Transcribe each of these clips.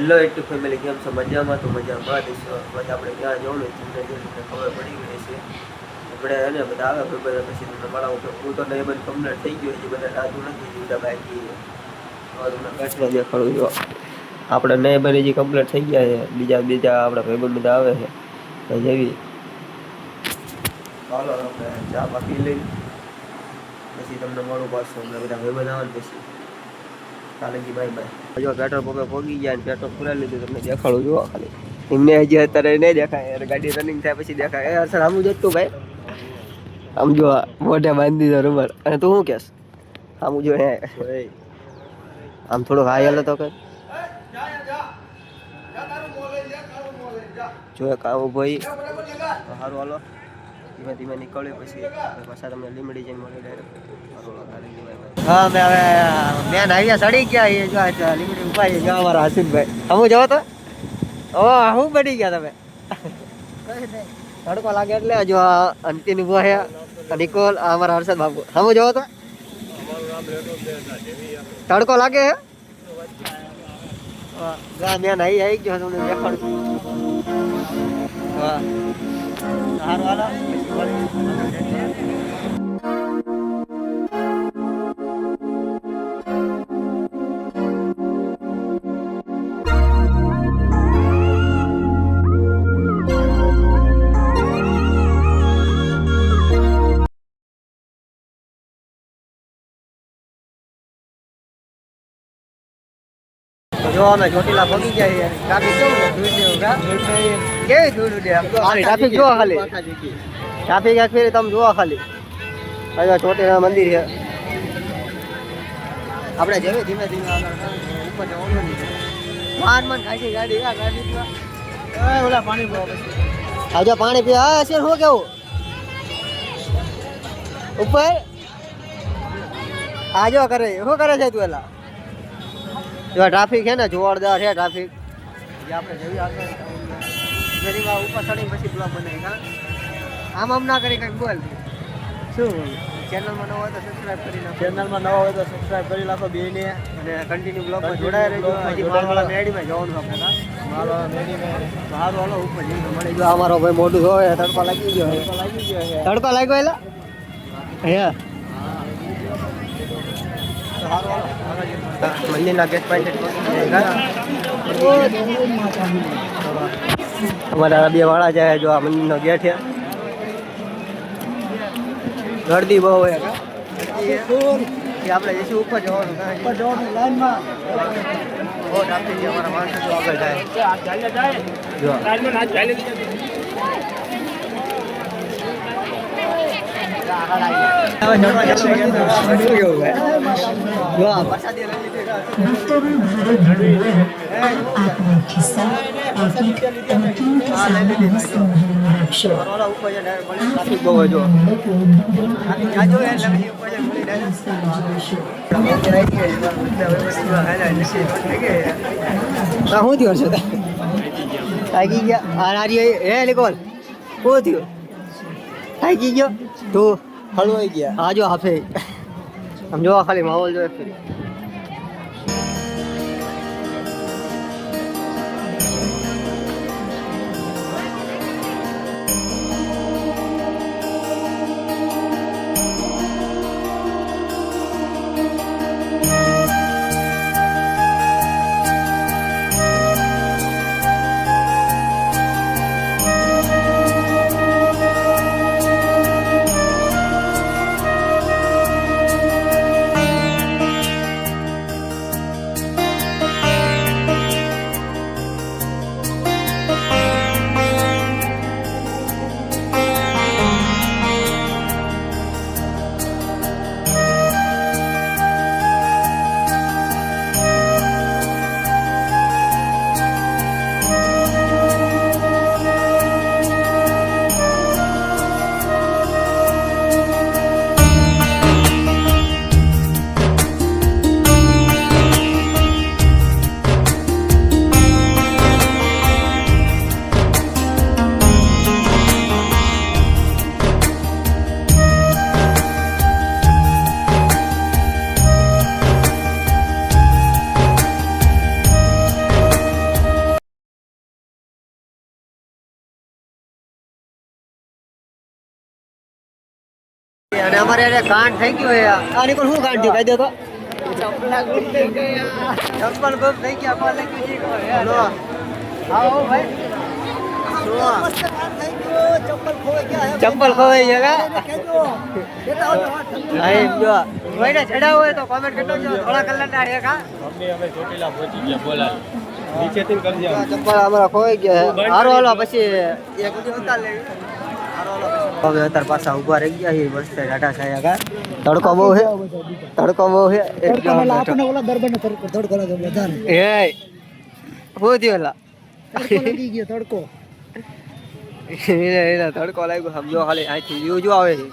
Hello YouTube family, કેમ છો? મજામાં? તો મજામાં દેશો. પછી આપણે ક્યાં જવાનું તમને ખબર પડી ગઈ છે. આપણે એને બધા આવે બધા પછી તમને મળાવું તો હું તો નહીં બધું કમ્પ્લીટ થઈ ગયું છે. બધા રાતું નથી જીવતા બાકી તમને બેઠને દેખાડું જો આપણે નહીં બની જે કમ્પ્લીટ થઈ ગયા છે. બીજા આપણા ભાઈબંધ બધા આવે છે તો જેવી ચાલો આપણે ચા પાકી લઈ પછી તમને મળું પાછું. અમને બધા ભાઈબંધ આવે ને પછી કાલેજી બાય બાય. જો પેટ્રોલ પંપે પહોંચી ગયા ને પેટ્રોલ પુરાઈ લીધું. તમને દેખાડું જો ખાલી એમને હજી અત્યારે નહીં દેખાય. ગાડી રનિંગ થાય પછી દેખાય. એ અસર આમ જતું ભાઈ આમ જો મોઢે બાંધી દીધો રૂમાલ. અને તું શું કહેશ? આમ જો હે આમ થોડોક હાઈ હાલો તો કઈ જો કામ ભાઈ સારું હાલો. ધીમે ધીમે નીકળે પછી પાછા તમને લીમડી જઈને મળી ડાયરેક્ટ. હા મેં હવે મેન હાઈવે સડી ગયા એ જો લીમડી ઉભા છે. જો અમારા હસીનભાઈ હમું જવો તો હું બની ગયા તમે તડકો લાગે એટલે જો અંતિમ ઉભા છે નિકોલ અમારા હર્ષદ બાબુ હમું જવો તો તડકો લાગે હે મેન હાઈ આવી ગયો તમને દેખાડું. હા સારું હાલો. જો અમે ચોટીલા પહોંચી ગયા. ટ્રાફિક કેવી ધૂળ ટ્રાફિક જોવા ખાલી ટ્રાફિક એક ફેરી તમે જોવા ખાલી. હવે ચોટીલા મંદિર છે. આપણે જેવી ધીમે ધીમે ઉપર જવાનું માન ખાઈ ગાડી ઓલા પાણી આજે પાણી પીવા હા છે. શું કેવું ઉપર આજો કરે શું કરે છે તું? એલા જો ટ્રાફિક છે ને જોરદાર છે ટ્રાફિક. આપણે જઈએ આગળ ઉપર ચડી પછી બ્લોક બનાવી. આમ ના કરી કંઈક બોલ શું ચેનલમાં નવા હોય તો સબસ્ક્રાઈબ કરી નાખો. ચેનલમાં નવા હોય તો સબસ્ક્રાઈબ કરી નાખો બેને અને કન્ટિન્યુ બ્લોગમાં જોડાઈ રહેજો. હજી માલવાળા મેડીમાં જવાનું આપણે માલવાળા મેડીમાં સારું હાલો ઉપર જઈને મળી ગયો. અમારો ભાઈ મોટું જોવે તડકો લાગી ગયો તડકો લાગ્યો એલા હે મંદિરના ગેટ પાસે અમારા બે વાળા જાય. જો આ મંદિરનો ગેટ છે. ગરદી બહુ હોય આપણે જઈશું ઉપર જવાનું લાઈનમાં બહુ ટ્રાફિક છે. અમારા માણસો જો આગળ જાય જો શું થયું છે થાકી ગયા હે નિકોલ શું થયું? થાકી ગયો તું હળવાઈ ગયા. હા જો હાફે આમ જોવા ખાલી માહોલ જો અને અમારે એને કાંડ થઈ ગયો છે આની પર શું કાંડ થયું કહી દો તો ચપ્પલ ગુમ થઈ ગયા કોણ લખ્યું છે લો આવો ભાઈ ચપ્પલ ખોવાઈ ગયા કોઈને ચડાવ હોય તો કોમેન્ટ કરજો થોડા કલાક ના હે કા અમે ચોટીલા પહોંચી ગયા બોલા નીચેથી કરજો ચપ્પલ અમારા ખોવાઈ ગયા હારો હાલો પછી એક ઉડી ઉતાર લેવી હારો હાલો હવે અત્યારે પાછા ઊભા રહી ગયા છે મસ્ત ટાટા છાયા કા તડકો બહુ છે આપણે ઓલા દરબારનો તડકો લાગે વધારે એ હું થયો એલા તડકો લાગી ગયો તડકો એના તડકો લાગ્યો સમજો ખાલી અહીંથી વ્યૂ જો આવે છે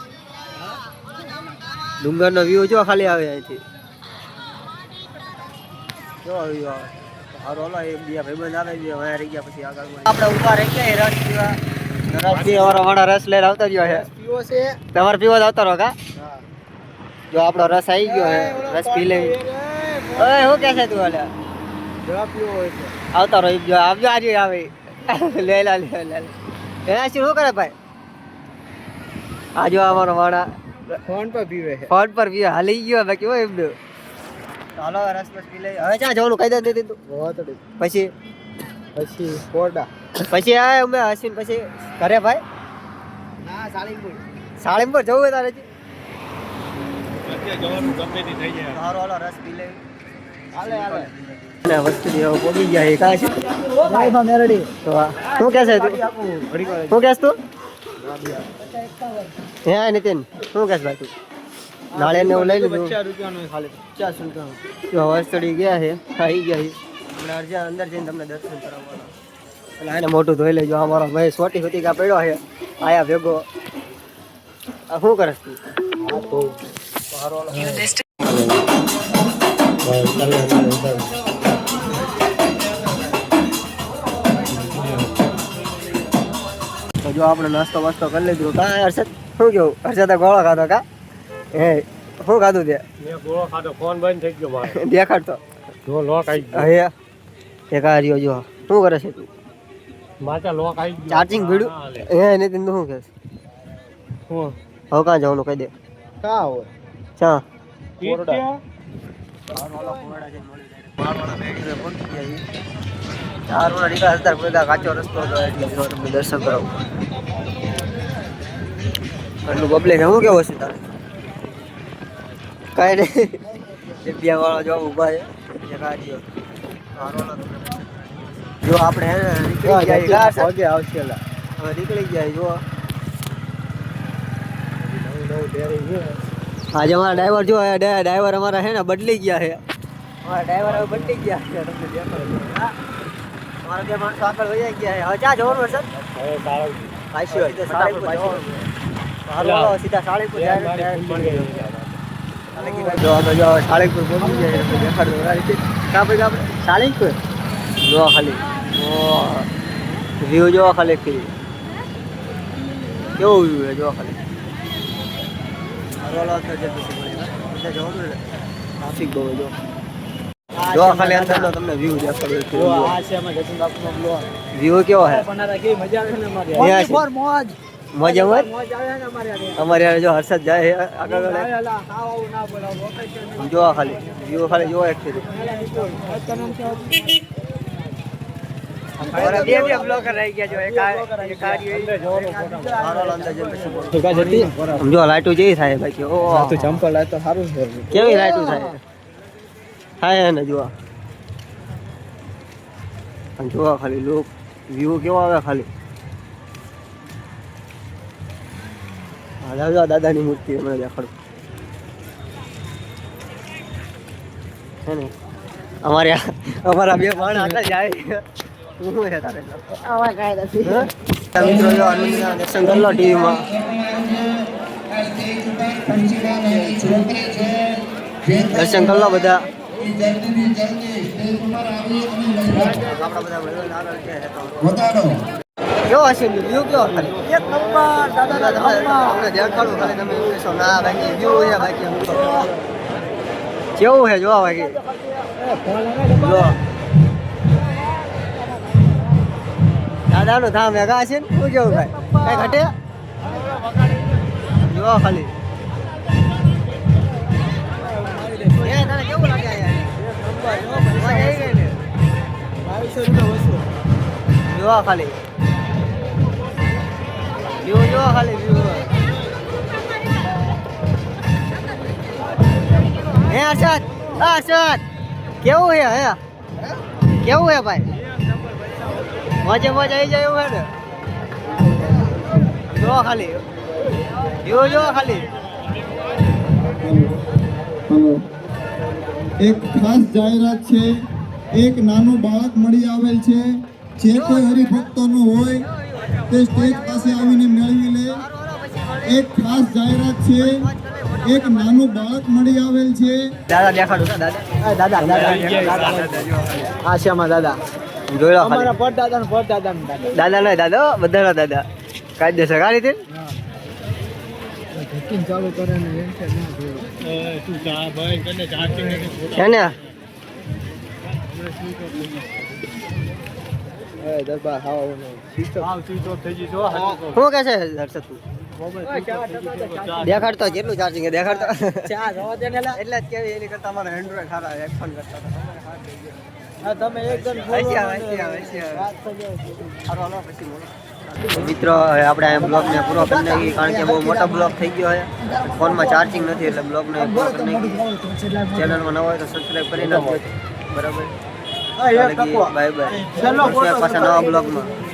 ડુંગરનો વ્યૂ જો ખાલી આવે અહીંથી જો વ્યૂ આવે હારો ઓલા એક બીજા ભાઈબંધ આવે છે વાયા રહી ગયા પછી આગળ આપણે ઊભા રહી ગયા રસ પીવા અમારા વાળા રસ લઈને આવતા રહ્યો છે પીવો છે તમારે પીવો જ આવતા રહો કા જો આપણો રસ આવી ગયો છે રસ પી લેવી ઓય શું કહે છે તું ઓલા જવા પીવો હોય છે આવતા રહો જો આવજો આજે આવે લે એના શું કરે ભાઈ આ જો અમારો વાળા ફોન પર પીવે હાલી ગયો બાકી હોય એમ ચાલો રસ બસ પી લઈ હવે ક્યાં જવાનું કહી દે તું પછી કોરડા પછી આ અમે હસીને પછી ઘરે ભાઈ ના સાળીમપુર જવું હોય તારે જવાનું ગમે તે થઈ જાય હારો હાલો રસ પી લે હાલે વસ્તુ જેવો પોગી ગયા એ કાય છે ભાઈમાં મેરડી તો શું કહે છે તું શું કહેશ તું હે નીતિન શું કહેશ ભાઈ તું નાળે ને લઈ લીધું 50 રૂપિયાનું ખાલી 50 રૂપિયાનું જો વસ્તડી ગયા છે આવી ગયા છે આપણે અરજા અંદર જઈને તમને દર્શન કરાવવાના એટલે આને મોટું ધોઈ લેજો અમારો ભાઈ સોટી હોતી કા પડ્યો છે આયા ભેગો આ શું કરસ તું આ તો હારો તો જો આપણે નાસ્તો વાસ્તો કરી લીધું કા હર્ષદ શું કેવું હર્ષદે ગોળો ખાધો કા હે શું ખાધું તે મેં ગોળો ખાધો ફોન બંધ થઈ ગયો મારો દેખાડતો જો લોક આવી ગયો હે એક આ રહ્યો જો શું કરે છે તું માચા લોક આવી ગયો ચાર્જિંગ ભીડું હે નીતિન તું શું કહે હું હવે કાં જવાનું કહી દે કા હોય ચા કોરડા ચાર વાળા નીકળ્યા હતા બધા કાચો રસ્તો હતો એટલે તમને દર્શન કરાવું એટલું પબ્લિક શું કેવું છે તારે કાંઈ નહીં જગ્યા વાળા જો ઊભા છે જો આપણે નીકળી ગયા આવશે હવે નીકળી ગયા જો આજે અમારા ડ્રાઈવર જો ડ્રાઈવર અમારા છે ને બદલી ગયા છે અમારા ડ્રાઈવર હવે બદલી ગયા છે તમને દેખાડો અમારા બે માણસો આગળ વહી ગયા છે હવે ક્યાં જવાનું સર સીધા સાળીપુર સાળીપુર પહોંચી જાય દેખાડો સાળીપુર જો ખાલી વ્યૂ જોવા ખાલી કેવું વ્યૂ છે જોવા ખાલી ટ્રાફિક બહુ જો ખાલી અંદરનો તમને વ્યૂ દેખાડ્યો વ્યૂ કેવો છે મજા અમારે જો હર્ષદ જાય આગળ જો ખાલી વ્યૂ ખાલી જો એક જો લાઈટું જેવી થાય બાકી ઓ ચંપલ લાઈટ તો સારું છે કેવી લાઈટું થાય ને જોવા જોવા ખાલી લોક વ્યૂ કેવો આવે ખાલી દાદાની મૂર્તિ હમણાં દેખાડું હે ને અમારા બે માણ આટલા જાય શું છે તારે મિત્રો જો આનંદના દર્શન કરી લો ટીવીમાં દર્શન કરી લો બધા કેવો હશે વ્યૂ કેવો ખાલી એક નંબર દાદા દેખાડું ખાલી તમે કહેશો ના બાકી વ્યૂ છે બાકી કેવું છે જોવા બાકી જો દાદાનું ધામ ભેગા છે ને શું કેવું ભાઈ કઈ ઘટે જો ખાલી જોવા ખાલી વ્યૂ જોવા ખાલી વ્યૂ હે અરશદ અરશદ કેવું હે હે કેવું હે ભાઈ મજે મજા આવી જાય એવું હે ને જોવા ખાલી વ્યૂ જોવા ખાલી એક ખાસ જાહેરાત છે એક નાનું બાળક મળી આવેલ છે જે કોઈ હરિભક્તોનું હોય તે સ્ટેજ પાસે આવીને મેળવી લે એક ખાસ જાહેરાત છે એક નાનું બાળક મળી આવેલ છે દાદા દેખાડું તો દાદા આ છે અમારા દાદા જોઈ લો અમારા પરદાદા ને પરદાદા દાદા નહીં દાદા બધાના દાદા કાયદેસર આ રીતે ચાલુ કરે ને છે ને દરબાર શું કે છે હર્ષદ તું દેખાડતો જેટલું ચાર્જિંગ દેખાડતો એટલે જ કેવી એની કરતા અમારે એન્ડ્રોઈડ સારા હેડફોન કરતા તમે એકદમ મિત્રો હવે આપણે આ બ્લોગને પૂરો કરી નાખીએ કારણ કે બહુ મોટો બ્લોગ થઈ ગયો છે ફોનમાં ચાર્જિંગ નથી એટલે બ્લોગને પૂરો કરી નાખીએ ચેનલમાં નવા હોય તો સબસ્ક્રાઈબ કરી નાખજો બરાબર બાય બાય પાછા નવા બ્લોગમાં